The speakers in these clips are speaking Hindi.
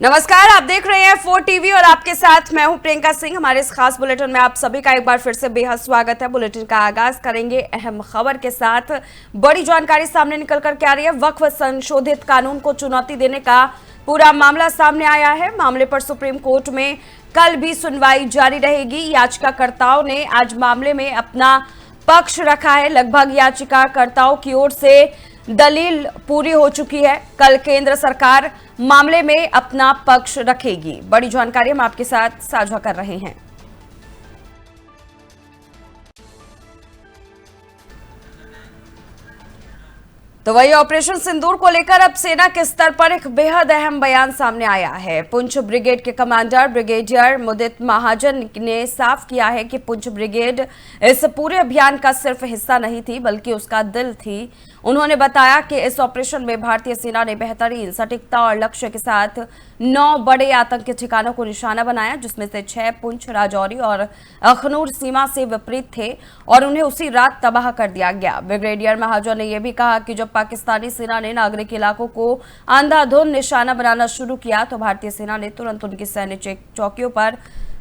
नमस्कार, आप देख रहे हैं 4 टीवी और आपके साथ मैं हूं प्रियंका सिंह। हमारे इस खास बुलेटिन में आप सभी का एक बार फिर से बेहद स्वागत है। बुलेटिन का आगाज करेंगे अहम खबर के साथ। बड़ी जानकारी सामने निकल कर के आ रही है। वक्फ संशोधित कानून को चुनौती देने का पूरा मामला सामने आया है। मामले पर सुप्रीम कोर्ट में कल भी सुनवाई जारी रहेगी। याचिकाकर्ताओं ने आज मामले में अपना पक्ष रखा है। लगभग याचिकाकर्ताओं की ओर से दलील पूरी हो चुकी है। कल केंद्र सरकार मामले में अपना पक्ष रखेगी। बड़ी जानकारी हम आपके साथ साझा कर रहे हैं। तो वही ऑपरेशन सिंदूर को लेकर अब सेना के स्तर पर एक बेहद अहम बयान सामने आया है। पुंछ ब्रिगेड के कमांडर ब्रिगेडियर मुदित महाजन ने साफ किया है कि पुंछ ब्रिगेड इस पूरे अभियान का सिर्फ हिस्सा नहीं थी बल्कि उसका दिल थी। उन्होंने बताया कि इस ऑपरेशन में भारतीय सेना ने बेहतरीन सटीकता और लक्ष्य के साथ 9 बड़े आतंकी ठिकानों को निशाना बनाया, जिसमें से 6 पुंछ, राजौरी और अखनूर सीमा से विपरीत थे और उन्हें उसी रात तबाह कर दिया गया। ब्रिगेडियर महाजन ने यह भी कहा कि जब पाकिस्तानी सेना ने नागरिक इलाकों को अंधाधुंध निशाना बनाना शुरू किया तो भारतीय सेना ने तुरंत उनकी सैन्य चौकियों पर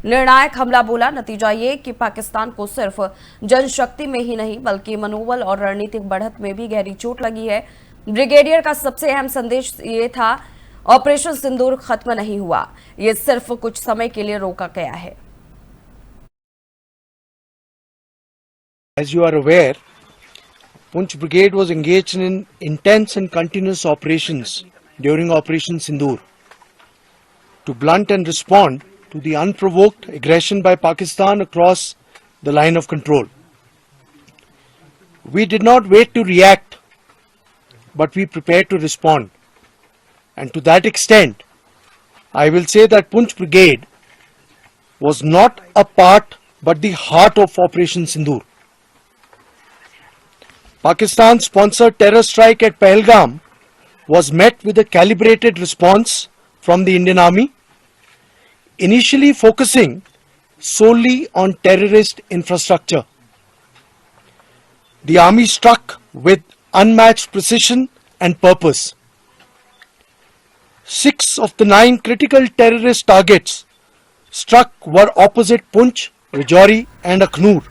निर्णायक हमला बोला। नतीजा ये कि पाकिस्तान को सिर्फ जनशक्ति में ही नहीं बल्कि मनोबल और रणनीतिक बढ़त में भी गहरी चोट लगी है। ब्रिगेडियर का सबसे अहम संदेश ये था, ऑपरेशन सिंदूर खत्म नहीं हुआ, ये सिर्फ कुछ समय के लिए रोका गया है। As you are aware, Poonch Brigade was engaged in intense and continuous operations during Operation Sindoor to blunt and respond to the unprovoked aggression by Pakistan across the line of control. We did not wait to react, but we prepared to respond. And to that extent, I will say that Poonch Brigade was not a part but the heart of Operation Sindoor. Pakistan's sponsored terror strike at Pahalgam was met with a calibrated response from the Indian Army, initially focusing solely on terrorist infrastructure. The army struck with unmatched precision and purpose. 6 of the 9 critical terrorist targets struck were opposite Poonch, Rajouri and Akhnoor.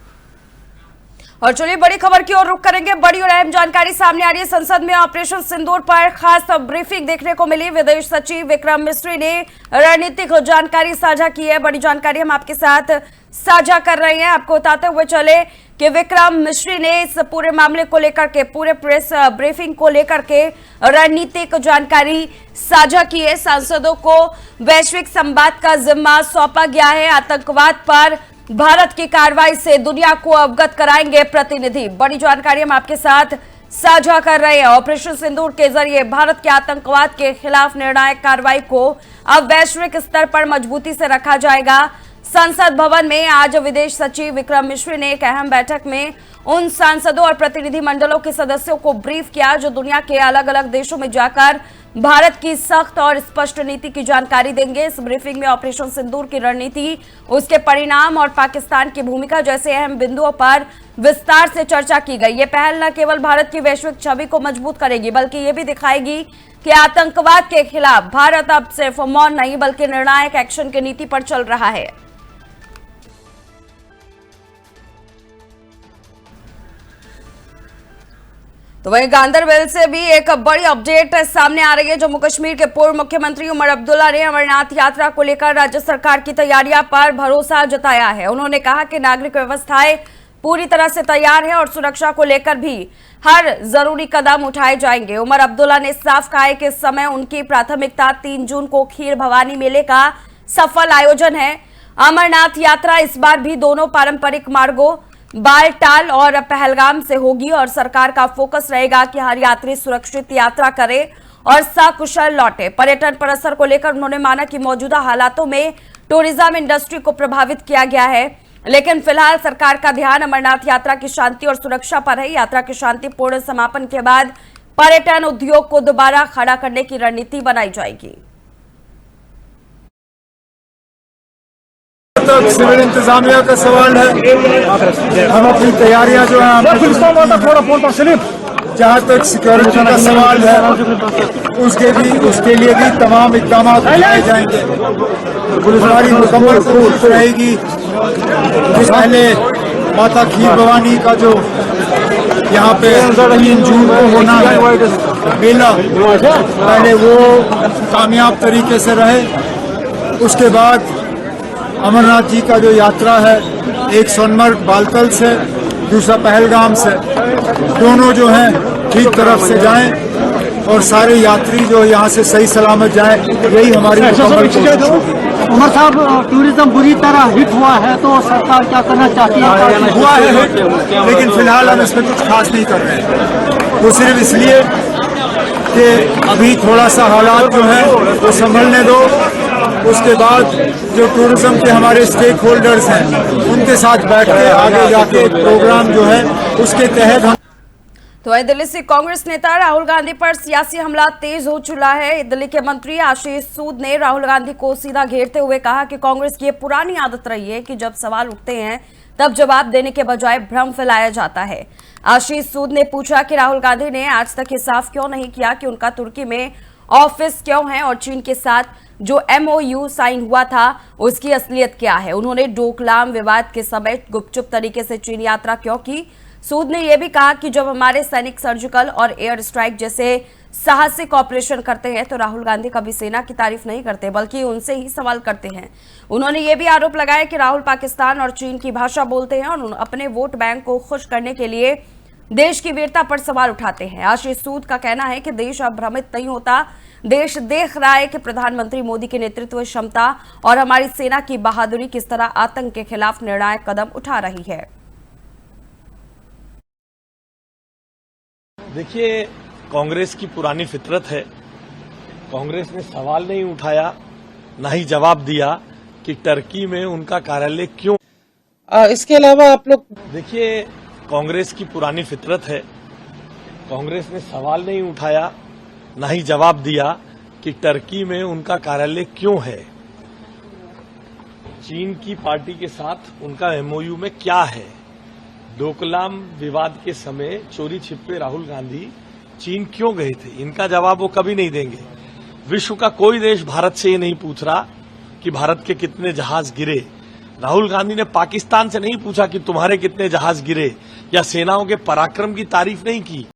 और चलिए बड़ी खबर की ओर रुख करेंगे। बड़ी और अहम जानकारी सामने आ रही है। संसद में ऑपरेशन सिंदूर पर खास ब्रीफिंग देखने को मिली। विदेश सचिव विक्रम मिस्री ने रणनीतिक जानकारी साझा की है। बड़ी जानकारी हम आपके साथ साझा कर रहे हैं। आपको बताते हुए चले कि विक्रम मिस्री ने इस पूरे मामले को लेकर के, पूरे प्रेस ब्रीफिंग को लेकर के रणनीतिक जानकारी साझा की है। सांसदों को वैश्विक संवाद का जिम्मा सौंपा गया है। आतंकवाद पर भारत की कार्रवाई से दुनिया को अवगत कराएंगे प्रतिनिधि। बड़ी जानकारी हम आपके साथ साझा कर रहे हैं। ऑपरेशन सिंदूर के जरिए भारत के आतंकवाद के खिलाफ निर्णायक कार्रवाई को अब वैश्विक स्तर पर मजबूती से रखा जाएगा। संसद भवन में आज विदेश सचिव विक्रम मिस्री ने एक अहम बैठक में उन सांसदों और प्रतिनिधि मंडलों के सदस्यों को ब्रीफ किया जो दुनिया के अलग अलग देशों में जाकर भारत की सख्त और स्पष्ट नीति की जानकारी देंगे। इस ब्रीफिंग में ऑपरेशन सिंदूर की रणनीति, उसके परिणाम और पाकिस्तान की भूमिका जैसे अहम बिंदुओं पर विस्तार से चर्चा की गई। ये पहल न केवल भारत की वैश्विक छवि को मजबूत करेगी बल्कि ये भी दिखाएगी कि आतंकवाद के खिलाफ भारत अब सिर्फ मौन नहीं बल्कि निर्णायक एक्शन की नीति पर चल रहा है। तो वहीं गांदरबल से भी एक बड़ी अपडेट सामने आ रही है। जम्मू कश्मीर के पूर्व मुख्यमंत्री उमर अब्दुल्ला ने अमरनाथ यात्रा को लेकर राज्य सरकार की तैयारियां पर भरोसा जताया है। उन्होंने कहा कि नागरिक व्यवस्थाएं पूरी तरह से तैयार है और सुरक्षा को लेकर भी हर जरूरी कदम उठाए जाएंगे। उमर अब्दुल्ला ने साफ कहा है कि इस समय उनकी प्राथमिकता 3 जून को खीर भवानी मेले का सफल आयोजन है। अमरनाथ यात्रा इस बार भी दोनों पारंपरिक मार्गों बालटाल और पहलगाम से होगी और सरकार का फोकस रहेगा कि हर यात्री सुरक्षित यात्रा करे और सकुशल लौटे। पर्यटन पर असर को लेकर उन्होंने माना कि मौजूदा हालातों में टूरिज्म इंडस्ट्री को प्रभावित किया गया है, लेकिन फिलहाल सरकार का ध्यान अमरनाथ यात्रा की शांति और सुरक्षा पर है। यात्रा के शांतिपूर्ण समापन के बाद पर्यटन उद्योग को दोबारा खड़ा करने की रणनीति बनाई जाएगी। सिविल इंतजामिया का सवाल है। हम अपनी तैयारियां जो है जहाँ तक सिक्योरिटी का सवाल है उसके लिए भी तमाम इकदाम उठाए जाएंगे। हमारी मुकम्मल कोशिश रहेगी कि पहले माता खीर भवानी का जो यहाँ पे 3 जून को होना है मेला, पहले वो कामयाब तरीके से रहे। उसके बाद अमरनाथ जी का जो यात्रा है, एक सोनमर्ग बालतल से, दूसरा पहलगाम से, दोनों जो हैं ठीक तरफ से जाएं और सारे यात्री जो यहाँ से सही सलामत जाएं, यही हमारी मुकम्मल कोशिश होगी। उमर साहब, टूरिज्म बुरी तरह हिट हुआ है तो सरकार क्या करना चाहती है? हुआ है हिट, लेकिन फिलहाल हम इसमें कुछ खास नहीं कर रहे हैं। वो सिर्फ इसलिए कि अभी थोड़ा सा हालात जो है वो संभलने दो, उसके बाद जो टूरिज्म के हमारे स्टेक होल्डर्स हैं उनके साथ बैठ के आगे जाके प्रोग्राम जो है उसके तहत हम। तो वहीं दिल्ली से कांग्रेस नेता राहुल गांधी पर सियासी हमला तेज हो चुका है। दिल्ली के मंत्री आशीष सूद ने राहुल गांधी को सीधा घेरते हुए कहा कि कांग्रेस की ये पुरानी आदत रही है कि जब सवाल उठते हैं तब जवाब देने के बजाय भ्रम फैलाया जाता है। आशीष सूद ने पूछा कि राहुल गांधी ने आज तक ये साफ क्यों नहीं किया कि उनका तुर्की में ऑफिस क्यों है और चीन के साथ जो MOU साइन हुआ था उसकी असलियत क्या है। उन्होंने डोकलाम विवाद के समय गुपचुप तरीके से चीन यात्रा क्यों की। सूद ने यह भी कहा कि जब हमारे सैनिक सर्जिकल और एयर स्ट्राइक जैसे साहसिक ऑपरेशन करते हैं तो राहुल गांधी कभी सेना की तारीफ नहीं करते बल्कि उनसे ही सवाल करते हैं। उन्होंने ये भी आरोप लगाया कि राहुल पाकिस्तान और चीन की भाषा बोलते हैं और अपने वोट बैंक को खुश करने के लिए देश की वीरता पर सवाल उठाते हैं। आशीष सूद का कहना है कि देश अब भ्रमित नहीं होता, देश देख रहा है कि प्रधानमंत्री मोदी की नेतृत्व क्षमता और हमारी सेना की बहादुरी किस तरह आतंक के खिलाफ निर्णायक कदम उठा रही है। देखिए, कांग्रेस की पुरानी फितरत है। कांग्रेस ने सवाल नहीं उठाया, ना ही जवाब दिया कि टर्की में उनका कार्यालय क्यों। इसके अलावा आप लोग देखिए, कांग्रेस की पुरानी फितरत है। कांग्रेस ने सवाल नहीं उठाया, ना ही जवाब दिया कि टर्की में उनका कार्यालय क्यों है। चीन की पार्टी के साथ उनका MOU में क्या है। डोकलाम विवाद के समय चोरी छिपे राहुल गांधी चीन क्यों गए थे, इनका जवाब वो कभी नहीं देंगे। विश्व का कोई देश भारत से ये नहीं पूछ रहा कि भारत के कितने जहाज गिरे। राहुल गांधी ने पाकिस्तान से नहीं पूछा कि तुम्हारे कितने जहाज गिरे, या सेनाओं के पराक्रम की तारीफ नहीं की।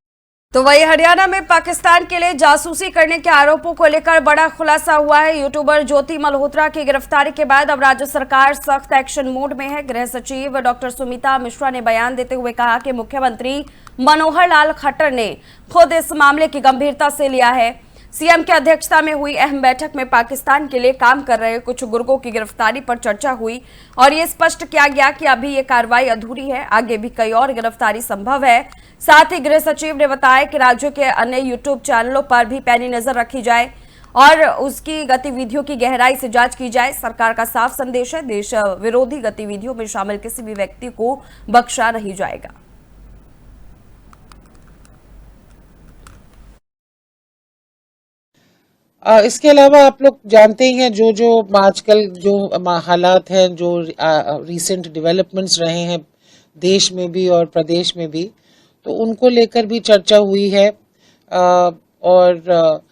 तो वही हरियाणा में पाकिस्तान के लिए जासूसी करने के आरोपों को लेकर बड़ा खुलासा हुआ है। यूट्यूबर ज्योति मल्होत्रा की गिरफ्तारी के बाद अब राज्य सरकार सख्त एक्शन मोड में है। गृह सचिव डॉक्टर सुमिता मिश्रा ने बयान देते हुए कहा कि मुख्यमंत्री मनोहर लाल खट्टर ने खुद इस मामले की गंभीरता से लिया है। सीएम की अध्यक्षता में हुई अहम बैठक में पाकिस्तान के लिए काम कर रहे कुछ गुर्गों की गिरफ्तारी पर चर्चा हुई और ये स्पष्ट किया गया कि अभी ये कार्रवाई अधूरी है, आगे भी कई और गिरफ्तारी संभव है। साथ ही गृह सचिव ने बताया कि राज्यों के अन्य यूट्यूब चैनलों पर भी पैनी नजर रखी जाए और उसकी गतिविधियों की गहराई से जांच की जाए। सरकार का साफ संदेश है, देश विरोधी गतिविधियों में शामिल किसी भी व्यक्ति को बख्शा नहीं जाएगा। इसके अलावा आप लोग जानते ही हैं जो आजकल जो हालात हैं, जो रीसेंट डेवलपमेंट्स रहे हैं देश में भी और प्रदेश में भी, तो उनको लेकर भी चर्चा हुई है। और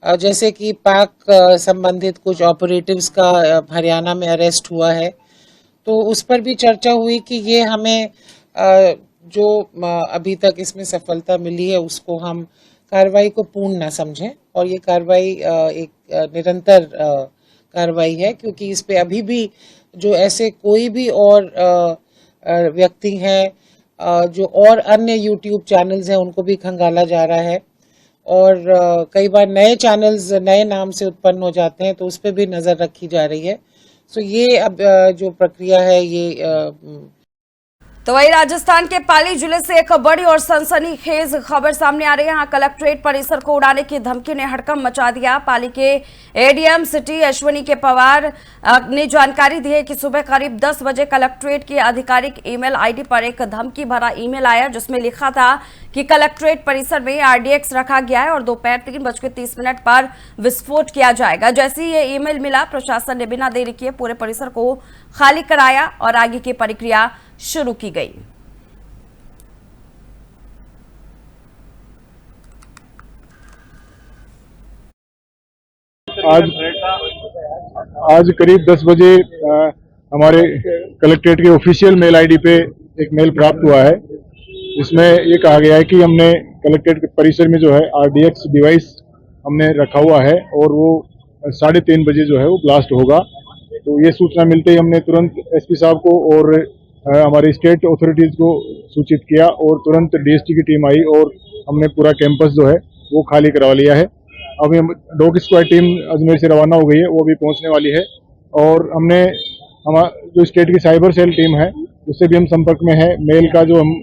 जैसे कि पाक संबंधित कुछ ऑपरेटिव्स का हरियाणा में अरेस्ट हुआ है, तो उस पर भी चर्चा हुई कि ये हमें जो अभी तक इसमें सफलता मिली है उसको हम कार्रवाई को पूर्ण ना समझें और ये कार्रवाई एक निरंतर कार्रवाई है, क्योंकि इस पे अभी भी जो ऐसे कोई भी और व्यक्ति हैं जो और अन्य यूट्यूब चैनल्स हैं उनको भी खंगाला जा रहा है और कई बार नए चैनल्स नए नाम से उत्पन्न हो जाते हैं, तो उस पर भी नज़र रखी जा रही है। सो ये अब जो प्रक्रिया है ये तो वही राजस्थान के पाली जिले से एक बड़ी और सनसनीखेज खबर सामने आ रही है। यहाँ कलेक्ट्रेट परिसर को उड़ाने की धमकी ने हड़कंप मचा दिया। पाली के ADM सिटी अश्वनी के पवार ने जानकारी दी है कि सुबह करीब 10 बजे कलेक्ट्रेट की आधिकारिक ईमेल आईडी पर एक धमकी भरा ईमेल आया जिसमें लिखा था कि कलेक्ट्रेट परिसर में RDX रखा गया है और दोपहर 3:30 पर विस्फोट किया जाएगा। जैसे ही ये ईमेल मिला, प्रशासन ने बिना देरी किए पूरे परिसर को खाली कराया और आगे की प्रक्रिया शुरू की गई। आज करीब 10 बजे हमारे कलेक्ट्रेट के ऑफिशियल मेल आईडी पे एक मेल प्राप्त हुआ है, जिसमें ये कहा गया है कि हमने कलेक्ट्रेट के परिसर में जो है RDX डिवाइस हमने रखा हुआ है और वो 3:30 बजे जो है वो ब्लास्ट होगा। तो ये सूचना मिलते ही हमने तुरंत SP साहब को और हमारी स्टेट अथॉरिटीज को सूचित किया और तुरंत DST की टीम आई और हमने पूरा कैंपस जो है वो खाली करवा लिया है। अभी डॉग स्क्वाड टीम अजमेर से रवाना हो गई है, वो भी पहुंचने वाली है और हमने जो स्टेट की साइबर सेल टीम है उससे भी हम संपर्क में है। मेल का जो हम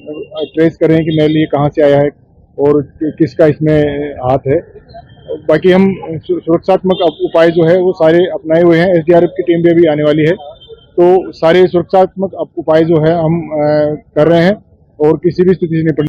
ट्रेस कर रहे हैं कि मेल ये कहाँ से आया है और किसका इसमें हाथ है। बाकी हम सुरक्षात्मक उपाय जो है वो सारे अपनाए हुए हैं। SDRF की टीम भी अभी आने वाली है, तो सारे सुरक्षात्मक उपाय जो है हम कर रहे हैं और किसी भी स्थिति से निपटने।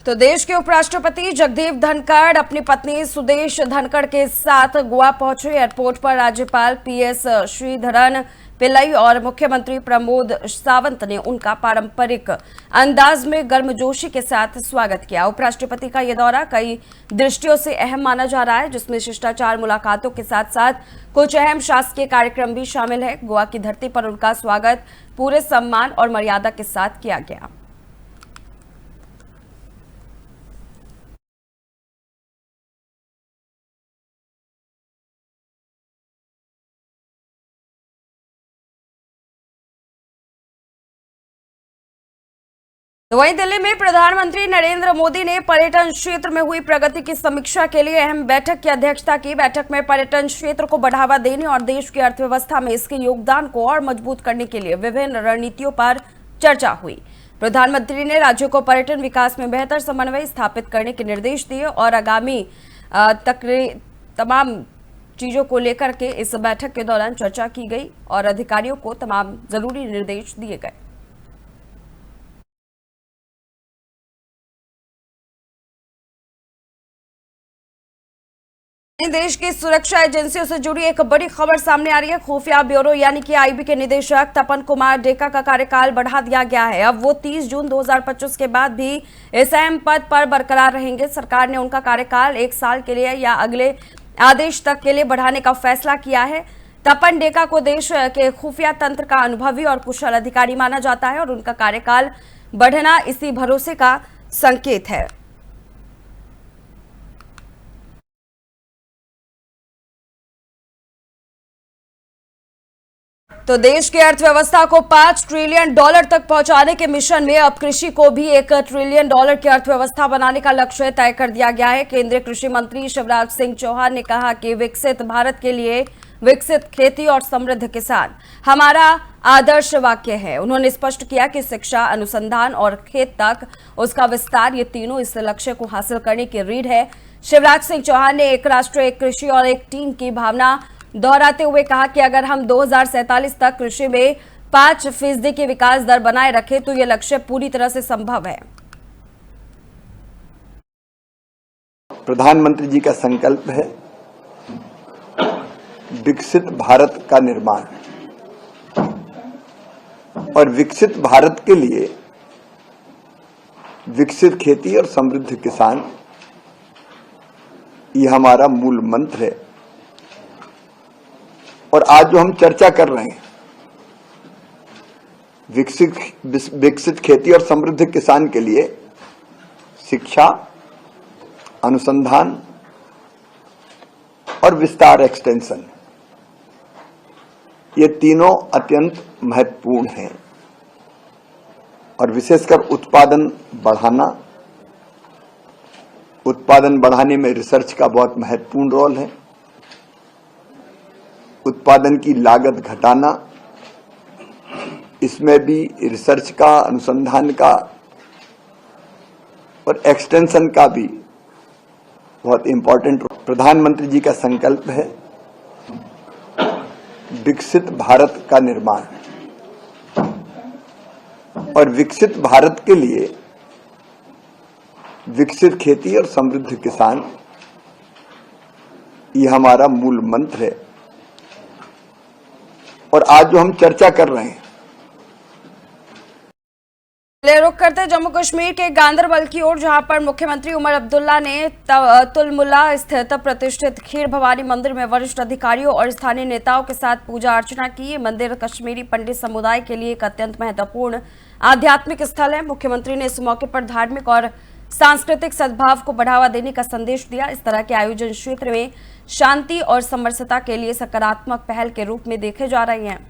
तो देश के उपराष्ट्रपति जगदीप धनखड़ अपनी पत्नी सुदेश धनखड़ के साथ गोवा पहुंचे। एयरपोर्ट पर राज्यपाल PS श्रीधरन पिल्लई और मुख्यमंत्री प्रमोद सावंत ने उनका पारंपरिक अंदाज में गर्मजोशी के साथ स्वागत किया। उपराष्ट्रपति का यह दौरा कई दृष्टियों से अहम माना जा रहा है, जिसमें शिष्टाचार मुलाकातों के साथ साथ कुछ अहम शासकीय कार्यक्रम भी शामिल है। गोवा की धरती पर उनका स्वागत पूरे सम्मान और मर्यादा के साथ किया गया। तो वहीं दिल्ली में प्रधानमंत्री नरेंद्र मोदी ने पर्यटन क्षेत्र में हुई प्रगति की समीक्षा के लिए अहम बैठक की अध्यक्षता की। बैठक में पर्यटन क्षेत्र को बढ़ावा देने और देश की अर्थव्यवस्था में इसके योगदान को और मजबूत करने के लिए विभिन्न रणनीतियों पर चर्चा हुई। प्रधानमंत्री ने राज्यों को पर्यटन विकास में बेहतर समन्वय स्थापित करने के निर्देश दिए और आगामी तमाम चीजों को लेकर के इस बैठक के दौरान चर्चा की गई और अधिकारियों को तमाम जरूरी निर्देश दिए गए। देश की सुरक्षा एजेंसियों से जुड़ी एक बड़ी खबर सामने आ रही है। खुफिया ब्यूरो यानी कि IB के निदेशक तपन कुमार डेका का कार्यकाल बढ़ा दिया गया है। अब वो 30 जून 2025 के बाद भी इस अहम पद पर बरकरार रहेंगे। सरकार ने उनका कार्यकाल 1 साल के लिए या अगले आदेश तक के लिए बढ़ाने का फैसला किया है। तपन डेका को देश के खुफिया तंत्र का अनुभवी और कुशल अधिकारी माना जाता है और उनका कार्यकाल बढ़ना इसी भरोसे का संकेत है। तो देश की अर्थव्यवस्था को $5 ट्रिलियन तक पहुंचाने के मिशन में अब कृषि को भी $1 ट्रिलियन की अर्थव्यवस्था बनाने का लक्ष्य तय कर दिया गया है। केंद्रीय कृषि मंत्री शिवराज सिंह चौहान ने कहा कि विकसित भारत के लिए विकसित खेती और समृद्ध किसान हमारा आदर्श वाक्य है। उन्होंने स्पष्ट किया कि शिक्षा, अनुसंधान और खेत तक उसका विस्तार, ये तीनों इस लक्ष्य को हासिल करने की रीढ़ है। शिवराज सिंह चौहान ने एक राष्ट्र, एक कृषि और एक टीम की भावना दोहराते हुए कहा कि अगर हम 2047 तक कृषि में 5% की विकास दर बनाए रखें तो यह लक्ष्य पूरी तरह से संभव है। प्रधानमंत्री जी का संकल्प है विकसित भारत का निर्माण, और विकसित भारत के लिए विकसित खेती और समृद्ध किसान, ये हमारा मूल मंत्र है। और आज जो हम चर्चा कर रहे हैं, विकसित खेती और समृद्ध किसान के लिए शिक्षा, अनुसंधान और विस्तार, एक्सटेंशन, ये तीनों अत्यंत महत्वपूर्ण हैं। और विशेषकर उत्पादन बढ़ाना, उत्पादन बढ़ाने में रिसर्च का बहुत महत्वपूर्ण रोल है। उत्पादन की लागत घटाना, इसमें भी रिसर्च का, अनुसंधान का और एक्सटेंशन का भी बहुत इंपॉर्टेंट। प्रधानमंत्री जी का संकल्प है विकसित भारत का निर्माण, और विकसित भारत के लिए विकसित खेती और समृद्ध किसान, ये हमारा मूल मंत्र है। और आज जो हम चर्चा कर रहे हैं, रुक करते हैं जम्मू कश्मीर के गांदरबल की ओर, जहां पर मुख्यमंत्री उमर अब्दुल्ला ने तुलमुला स्थित प्रतिष्ठित खीर भवानी मंदिर में वरिष्ठ अधिकारियों और स्थानीय नेताओं के साथ पूजा अर्चना की। ये मंदिर कश्मीरी पंडित समुदाय के लिए एक अत्यंत महत्वपूर्ण आध्यात्मिक स्थल है। मुख्यमंत्री ने इस मौके पर धार्मिक और सांस्कृतिक सद्भाव को बढ़ावा देने का संदेश दिया। इस तरह के आयोजन क्षेत्र में शांति और समरसता के लिए सकारात्मक पहल के रूप में देखे जा रहे हैं।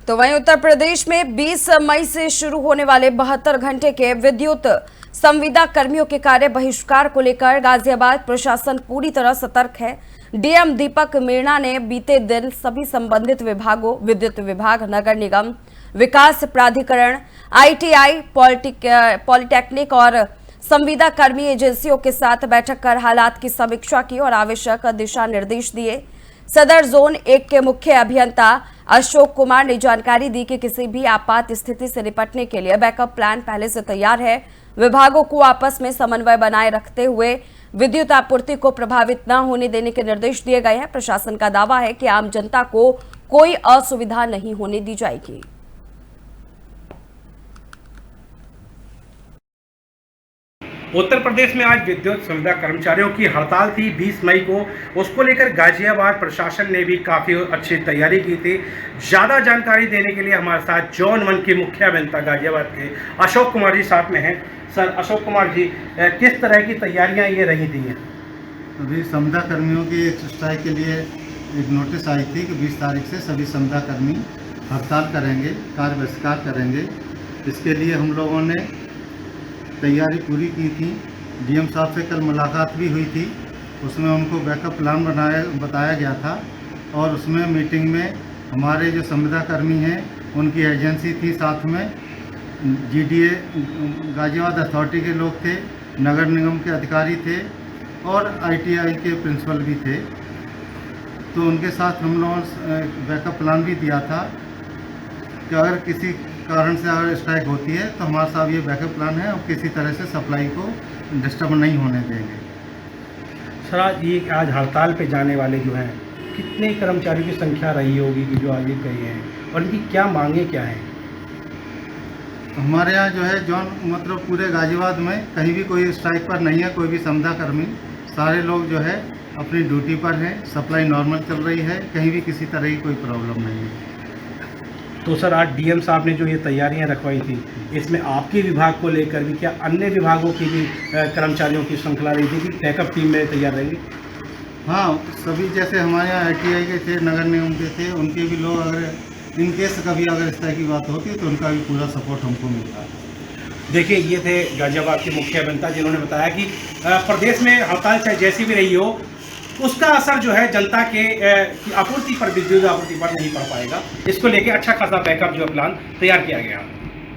तो वहीं उत्तर प्रदेश में 20 मई से शुरू होने वाले 72 घंटे के विद्युत संविदा कर्मियों के कार्य बहिष्कार को लेकर गाजियाबाद प्रशासन पूरी तरह सतर्क है। डीएम दीपक मीणा ने बीते दिन सभी संबंधित विभागों, विद्युत विभाग, नगर निगम, विकास प्राधिकरण, आईटीआई, पॉलिटेक्निक और संविदा कर्मी एजेंसियों के साथ बैठक कर हालात की समीक्षा की और आवश्यक दिशा निर्देश दिए। सदर जोन 1 के मुख्य अभियंता अशोक कुमार ने जानकारी दी कि किसी भी आपात स्थिति से निपटने के लिए बैकअप प्लान पहले से तैयार है। विभागों को आपस में समन्वय बनाए रखते हुए विद्युत आपूर्ति को प्रभावित न होने देने के निर्देश दिए गए हैं। प्रशासन का दावा है कि आम जनता को कोई असुविधा नहीं होने दी जाएगी। उत्तर प्रदेश में आज विद्युत संविदा कर्मचारियों की हड़ताल थी 20 मई को। उसको लेकर गाजियाबाद प्रशासन ने भी काफ़ी अच्छी तैयारी की थी। ज़्यादा जानकारी देने के लिए हमारे साथ जोन 1 के मुख्य अभियंता गाजियाबाद के अशोक कुमार जी साथ में हैं। सर अशोक कुमार जी, किस तरह की तैयारियां ये रही थी? अभी संविदा कर्मियों की स्ट्राइक के लिए एक नोटिस आई थी कि 20 तारीख से सभी संविदा कर्मी हड़ताल करेंगे, कार्य बहिष्कार करेंगे। इसके लिए हम लोगों ने तैयारी पूरी की थी। डीएम साहब से कल मुलाकात भी हुई थी, उसमें उनको बैकअप प्लान बताया गया था और उसमें मीटिंग में हमारे जो संविदा कर्मी हैं उनकी एजेंसी थी, साथ में जीडीए गाजियाबाद अथॉरिटी के लोग थे, नगर निगम के अधिकारी थे और आईटीआई के प्रिंसिपल भी थे। तो उनके साथ हम लोगों ने बैकअप प्लान भी दिया था कि अगर किसी कारण से अगर स्ट्राइक होती है तो हमारे साथ ये बैकअप प्लान है और किसी तरह से सप्लाई को डिस्टर्ब नहीं होने देंगे। सर आज हड़ताल पे जाने वाले जो हैं, कितने कर्मचारियों की संख्या रही होगी कि जो आगे गए हैं और इनकी क्या मांगे क्या हैं? हमारे यहाँ जो है जोन मतलब पूरे गाजियाबाद में कहीं भी कोई स्ट्राइक पर नहीं है, कोई भी संविदा कर्मी, सारे लोग जो है अपनी ड्यूटी पर हैं। सप्लाई नॉर्मल चल रही है, कहीं भी किसी तरह की कोई प्रॉब्लम नहीं है। तो सर आज डीएम साहब ने जो ये तैयारियां रखवाई थी, इसमें आपके विभाग को लेकर भी क्या अन्य विभागों की भी कर्मचारियों की श्रृंखला रही थी कि बैकअप टीम में तैयार रहेंगे? हाँ, सभी जैसे हमारे यहाँ आईटीआई के थे, नगर निगम के थे, उनके भी लोग अगर इनकेस कभी अगर इस तरह की बात होती है तो उनका भी पूरा सपोर्ट हमको मिलता है। देखिए, ये थे गाजियाबाद के मुख्य अभियंता जिन्होंने बताया कि प्रदेश में हड़ताल चाहे जैसी भी रही हो, उसका असर जो है जनता के आपूर्ति पर, विद्युत आपूर्ति पर नहीं पड़ पाएगा। इसको लेके अच्छा खासा बैकअप जो प्लान तैयार किया गया।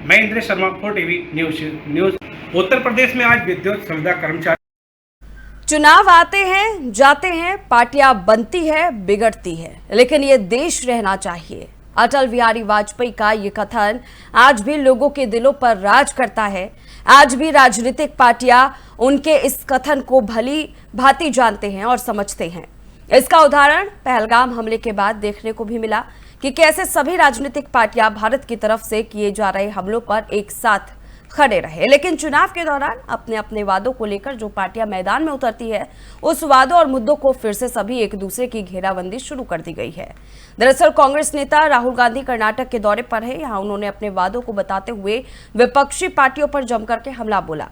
मैं इंद्रेश शर्मा, 4TV न्यूज। उत्तर प्रदेश में आज विद्युत संविदा कर्मचारी। चुनाव आते हैं, जाते हैं, पार्टियां बनती है, बिगड़ती है, लेकिन ये देश रहना चाहिए। अटल बिहारी वाजपेयी का ये कथन आज भी लोगों के दिलों पर राज करता है। आज भी राजनीतिक पार्टियां उनके इस कथन को भली भांति जानते हैं और समझते हैं। इसका उदाहरण पहलगाम हमले के बाद देखने को भी मिला कि कैसे सभी राजनीतिक पार्टियां भारत की तरफ से किए जा रहे हमलों पर एक साथ खड़े रहे। लेकिन चुनाव के दौरान अपने अपने वादों को लेकर जो पार्टियां मैदान में उतरती है, उस वादों और मुद्दों को फिर से सभी एक दूसरे की घेराबंदी शुरू कर दी गई है। दरअसल कांग्रेस नेता राहुल गांधी कर्नाटक के दौरे पर है। यहां उन्होंने अपने वादों को बताते हुए विपक्षी पार्टियों पर जमकर के हमला बोला।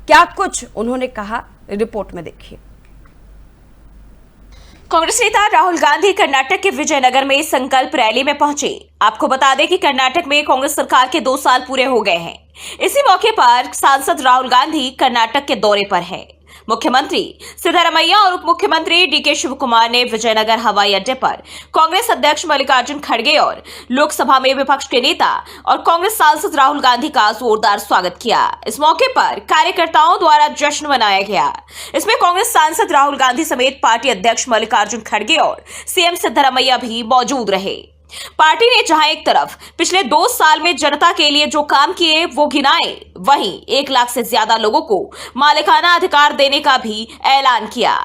क्या कुछ उन्होंने कहा, रिपोर्ट में देखिए। कांग्रेस नेता राहुल गांधी कर्नाटक के विजयनगर में संकल्प रैली में पहुंचे। आपको बता दें कि कर्नाटक में कांग्रेस सरकार के 2 साल पूरे हो गए हैं। इसी मौके पर सांसद राहुल गांधी कर्नाटक के दौरे पर हैं। मुख्यमंत्री सिद्धरामैया और उप मुख्यमंत्री डीके शिवकुमार ने विजयनगर हवाई अड्डे पर कांग्रेस अध्यक्ष मल्लिकार्जुन खड़गे और लोकसभा में विपक्ष के नेता और कांग्रेस सांसद राहुल गांधी का जोरदार स्वागत किया। इस मौके पर कार्यकर्ताओं द्वारा जश्न मनाया गया। इसमें कांग्रेस सांसद राहुल गांधी समेत पार्टी अध्यक्ष मल्लिकार्जुन खड़गे और सीएम सिद्धरामैया भी मौजूद रहे। पार्टी ने जहां एक तरफ पिछले 2 साल में जनता के लिए जो काम किए वो गिनाए, वहीं 1 लाख से ज्यादा लोगों को मालिकाना अधिकार देने का भी ऐलान किया।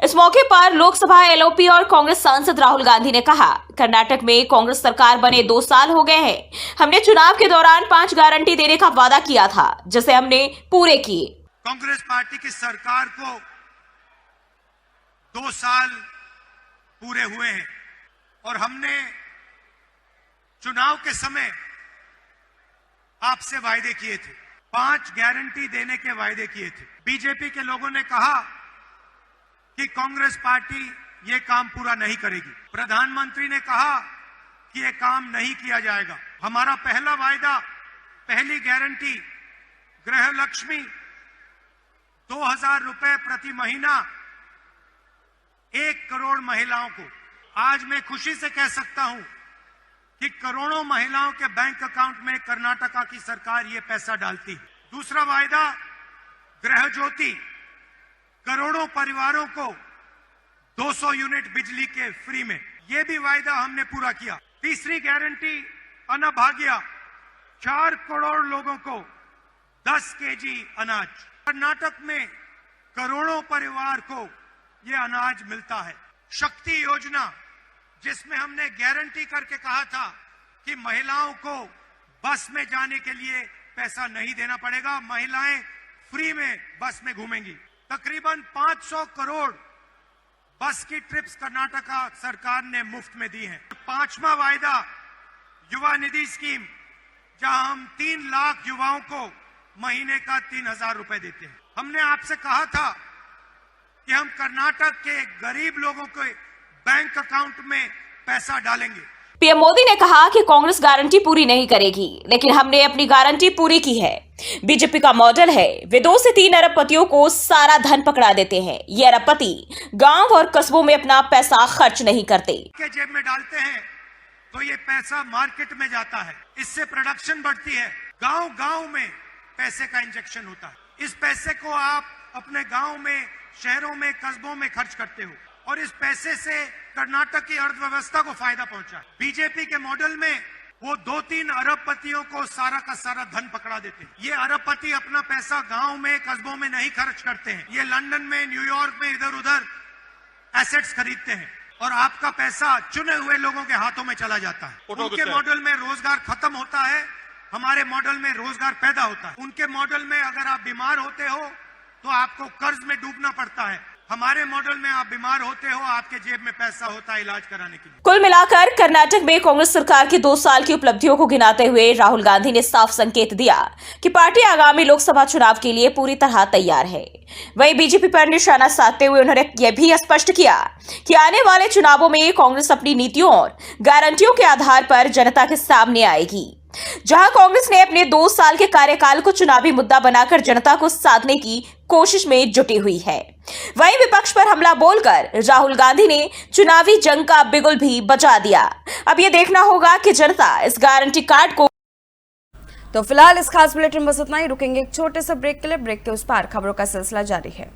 इस मौके पर लोकसभा एलओपी और कांग्रेस सांसद राहुल गांधी ने कहा, कर्नाटक में कांग्रेस सरकार बने 2 साल हो गए हैं। हमने चुनाव के दौरान 5 गारंटी देने का वादा किया था, जिसे हमने पूरे किए। कांग्रेस पार्टी की सरकार को 2 साल पूरे हुए हैं और हमने चुनाव के समय आपसे वायदे किए थे, 5 गारंटी देने के वायदे किए थे। बीजेपी के लोगों ने कहा कि कांग्रेस पार्टी ये काम पूरा नहीं करेगी। प्रधानमंत्री ने कहा कि ये काम नहीं किया जाएगा। हमारा पहला वायदा, पहली गारंटी, गृह लक्ष्मी 2000 रुपए प्रति महीना 1 करोड़ महिलाओं को। आज मैं खुशी से कह सकता हूं कि करोड़ों महिलाओं के बैंक अकाउंट में कर्नाटका की सरकार ये पैसा डालती है। दूसरा वायदा, गृह ज्योति, करोड़ों परिवारों को 200 यूनिट बिजली के फ्री में, ये भी वायदा हमने पूरा किया। तीसरी गारंटी, अन्नभाग्य, 4 करोड़ लोगों को 10 केजी अनाज। कर्नाटक में करोड़ों परिवार को ये अनाज मिलता है। शक्ति योजना, जिसमें हमने गारंटी करके कहा था कि महिलाओं को बस में जाने के लिए पैसा नहीं देना पड़ेगा, महिलाएं फ्री में बस में घूमेंगी। तकरीबन 500 करोड़ बस की ट्रिप्स कर्नाटका सरकार ने मुफ्त में दी हैं। 5वां वायदा, युवा निधि स्कीम, जहां हम 3 लाख युवाओं को महीने का 3000 रुपए देते हैं। हमने आपसे कहा था कि हम कर्नाटक के गरीब लोगों के बैंक अकाउंट में पैसा डालेंगे। पीएम मोदी ने कहा कि कांग्रेस गारंटी पूरी नहीं करेगी, लेकिन हमने अपनी गारंटी पूरी की है। बीजेपी का मॉडल है, वे 2 से 3 अरबपतियों को सारा धन पकड़ा देते हैं। ये अरबपति गांव और कस्बों में अपना पैसा खर्च नहीं करते। के जेब में डालते हैं तो ये पैसा मार्केट में जाता है, इससे प्रोडक्शन बढ़ती है, गांव गांव में पैसे का इंजेक्शन होता है। इस पैसे को आप अपने गांव में, शहरों में, कस्बों में खर्च करते हो और इस पैसे से कर्नाटक की अर्थव्यवस्था को फायदा पहुंचा। बीजेपी के मॉडल में वो 2-3 अरबपतियों को सारा का सारा धन पकड़ा देते हैं। ये अरबपति अपना पैसा गांव में, कस्बों में नहीं खर्च करते हैं, ये लंदन में, न्यूयॉर्क में इधर उधर एसेट्स खरीदते हैं और आपका पैसा चुने हुए लोगों के हाथों में चला जाता है। उनके मॉडल में रोजगार खत्म होता है, हमारे मॉडल में रोजगार पैदा होता है। उनके मॉडल में अगर आप बीमार होते हो तो आपको कर्ज में डूबना पड़ता है, हमारे मॉडल में आप बीमार होते हो, आपके जेब में पैसा होता है इलाज कराने के लिए। कुल मिलाकर कर्नाटक में कांग्रेस सरकार की 2 साल की उपलब्धियों को गिनाते हुए राहुल गांधी ने साफ संकेत दिया कि पार्टी आगामी लोकसभा चुनाव के लिए पूरी तरह तैयार है। वहीं बीजेपी पर निशाना साधते हुए उन्होंने यह भी स्पष्ट किया कि आने वाले चुनावों में कांग्रेस अपनी नीतियों और गारंटियों के आधार पर जनता के सामने आएगी। जहां कांग्रेस ने अपने 2 साल के कार्यकाल को चुनावी मुद्दा बनाकर जनता को साधने की कोशिश में जुटी हुई है, वहीं विपक्ष पर हमला बोलकर राहुल गांधी ने चुनावी जंग का बिगुल भी बजा दिया। अब यह देखना होगा कि जनता इस गारंटी कार्ड को। तो फिलहाल इस खास बुलेटिन में बस इतना ही। रुकेंगे एक छोटे से ब्रेक के लिए। ब्रेक के उस पार खबरों का सिलसिला जारी है।